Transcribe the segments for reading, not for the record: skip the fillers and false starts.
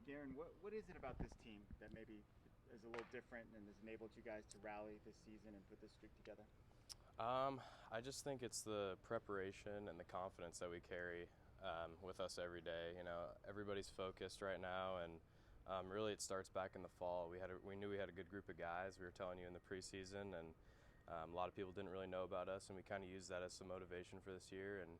Garen, what is it about this team that maybe is a little different and has enabled you guys to rally this season and put this streak together? I just think it's the preparation and the confidence that we carry with us every day. You know, everybody's focused right now, and really it starts back in the fall. We knew we had a good group of guys. We were telling you in the preseason, and a lot of people didn't really know about us, and we kind of used that as some motivation for this year, and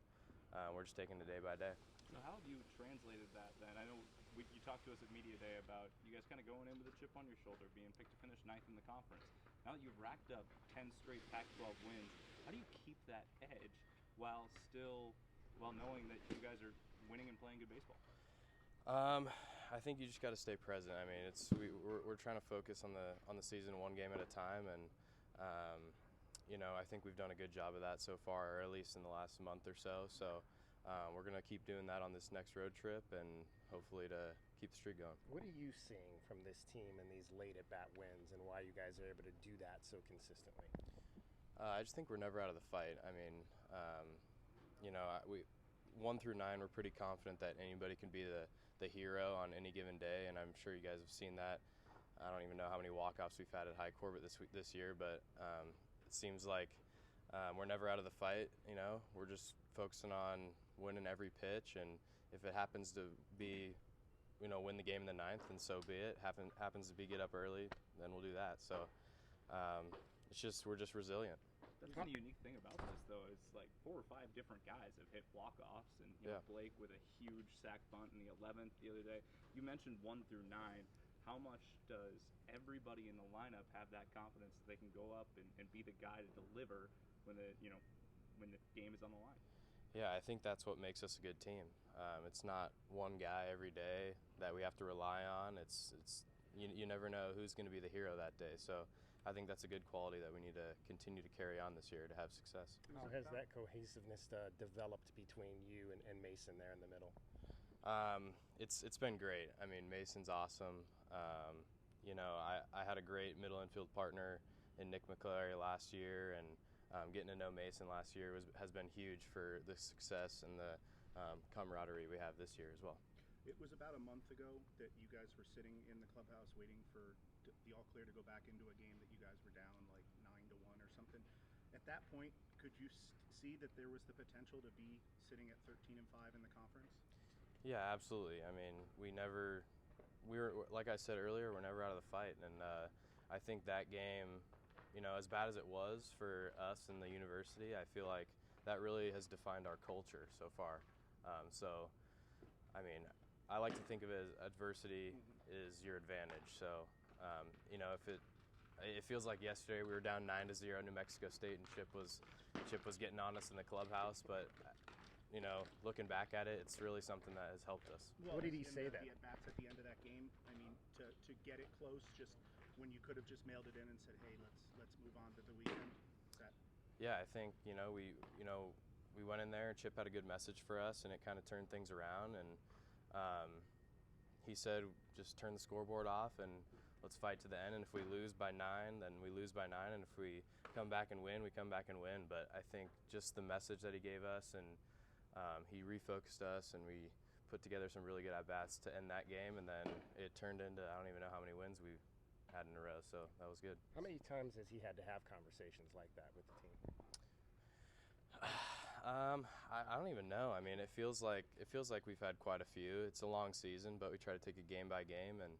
we're just taking it day by day. So how have you translated that then? I know you talked to us at Media Day about you guys kind of going in with a chip on your shoulder, being picked to finish ninth in the conference. Now that you've racked up 10 straight Pac-12 wins, how do you keep that edge while knowing that you guys are winning and playing good baseball? I think you just got to stay present. I mean, we're trying to focus on the season one game at a time, and I think we've done a good job of that so far, or at least in the last month or so. So we're going to keep doing that on this next road trip, and hopefully to keep the streak going. What are you seeing from this team in these late at-bat wins, and why you guys are able to do that so consistently? I just think we're never out of the fight. I mean, we 1 through 9, we're pretty confident that anybody can be the hero on any given day, and I'm sure you guys have seen that. I don't even know how many walk-offs we've had at High Corbett this year, but it seems like we're never out of the fight. You know, we're just focusing on winning every pitch, and if it happens to be, win the game in the ninth, then so be it. Happens to be get up early, then we'll do that. So we're just resilient. That's the unique thing about this, though, is like 4 or 5 different guys have hit walk-offs, and Blake with a huge sac bunt in the 11th the other day. You mentioned 1 through 9. How much does everybody in the lineup have that confidence that they can go up and be the guy to deliver when the game is on the line? Yeah, I think that's what makes us a good team. It's not one guy every day that we have to rely on. You never know who's going to be the hero that day. So I think that's a good quality that we need to continue to carry on this year to have success. How has that cohesiveness developed between you and Mason there in the middle? It's been great. I mean, Mason's awesome. I had a great middle infield partner in Nick McClary last year, and getting to know Mason last year has been huge for the success and the camaraderie we have this year as well. It was about a month ago that you guys were sitting in the clubhouse waiting for the all clear to go back into a game that you guys were down like 9-1 or something. At that point, could you see that there was the potential to be sitting at 13-5 in the conference? Yeah, absolutely. I mean, we were, like I said earlier, we're never out of the fight. And I think that game, as bad as it was for us in the university, I feel like that really has defined our culture so far. I like to think of it as adversity is your advantage. So, if it feels like yesterday we were down 9-0 New Mexico State, and Chip was getting on us in the clubhouse, but looking back at it, it's really something that has helped us. Well, what did he say then? The at-bats at the end of that game, I mean, to get it close, just when you could have just mailed it in and said, hey, let's move on to the weekend. Yeah, I think we went in there. Chip had a good message for us, and it kind of turned things around. And he said, just turn the scoreboard off and let's fight to the end. And if we lose by 9, then we lose by 9. And if we come back and win, we come back and win. But I think just the message that he gave us, and he refocused us, and we put together some really good at-bats to end that game. And then it turned into, I don't even know how many wins we had in a row. So that was good. How many times has he had to have conversations like that with the team? I don't even know. I mean, it feels like we've had quite a few. It's a long season, but we try to take it game by game, and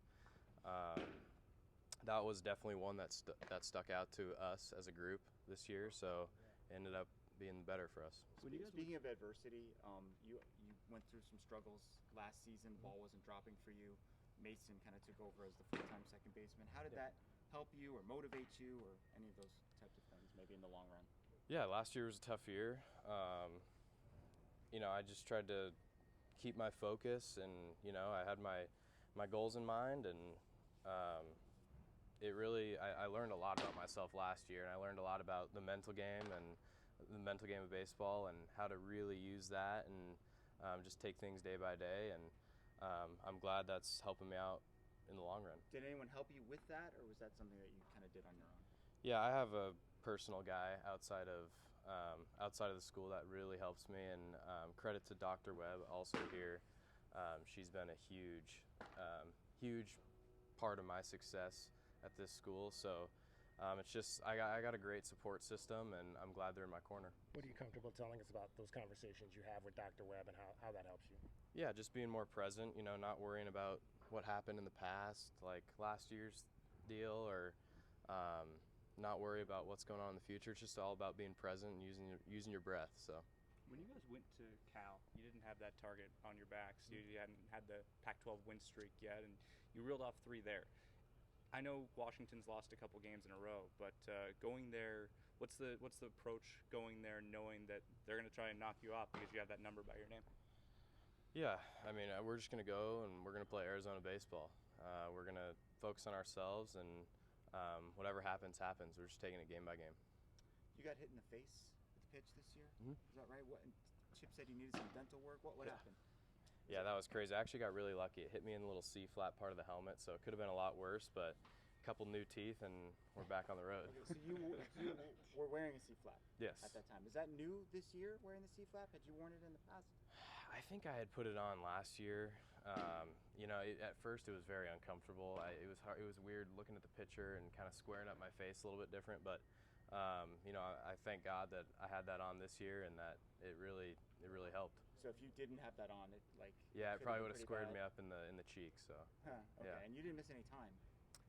that was definitely one that stuck out to us as a group this year. So it ended up being better for us. Speaking of adversity, you went through some struggles last season. The ball wasn't dropping for you. Mason kind of took over as the full-time second baseman. How did that help you or motivate you or any of those types of things maybe in the long run? Yeah, last year was a tough year. I just tried to keep my focus, and I had my goals in mind, and I learned a lot about myself last year, and I learned a lot about the mental game and the mental game of baseball and how to really use that and just take things day by day, and I'm glad that's helping me out in the long run. Did anyone help you with that, or was that something that you kind of did on your own? Yeah, I have a personal guy outside of the school that really helps me, and credit to Dr. Webb also here. she's been a huge part of my success at this school. So it's just I got a great support system, and I'm glad they're in my corner. What are you comfortable telling us about those conversations you have with Dr. Webb and how that helps you? Yeah, just being more present, not worrying about what happened in the past, like last year's deal, or not worry about what's going on in the future. It's just all about being present and using your breath. So when you guys went to Cal, you didn't have that target on your backs. You hadn't had the Pac-12 win streak yet, and you reeled off 3 there. I know Washington's lost a couple games in a row, but going there, what's the approach going there, knowing that they're going to try and knock you off because you have that number by your name? Yeah, I mean, we're just going to go and we're going to play Arizona baseball. We're going to focus on ourselves, and whatever happens, happens. We're just taking it game by game. You got hit in the face with the pitch this year? Mm-hmm. Is that right? Chip said you needed some dental work. What happened? Yeah, that was crazy. I actually got really lucky. It hit me in the little C-flat part of the helmet, so it could have been a lot worse, but a couple new teeth, and we're back on the road. Okay, so you were wearing a C-flat Yes. at that time. Is that new this year, wearing the C-flat? Had you worn it in the past? I think I had put it on last year. At first it was very uncomfortable. It was hard. It was weird looking at the picture and kind of squaring up my face a little bit different, but I thank God that I had that on this year, and that it really helped. So if you didn't have that on, it probably would have squared me up in the cheek. So. Huh, okay. Yeah. And you didn't miss any time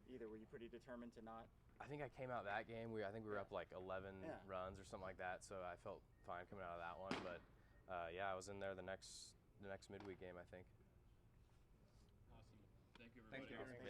either. Were you pretty determined to not? I think I came out that game. I think we were up like 11 runs or something like that. So I felt fine coming out of that one. But I was in there the next midweek game, I think. Awesome. Thank you, Thank everybody. you.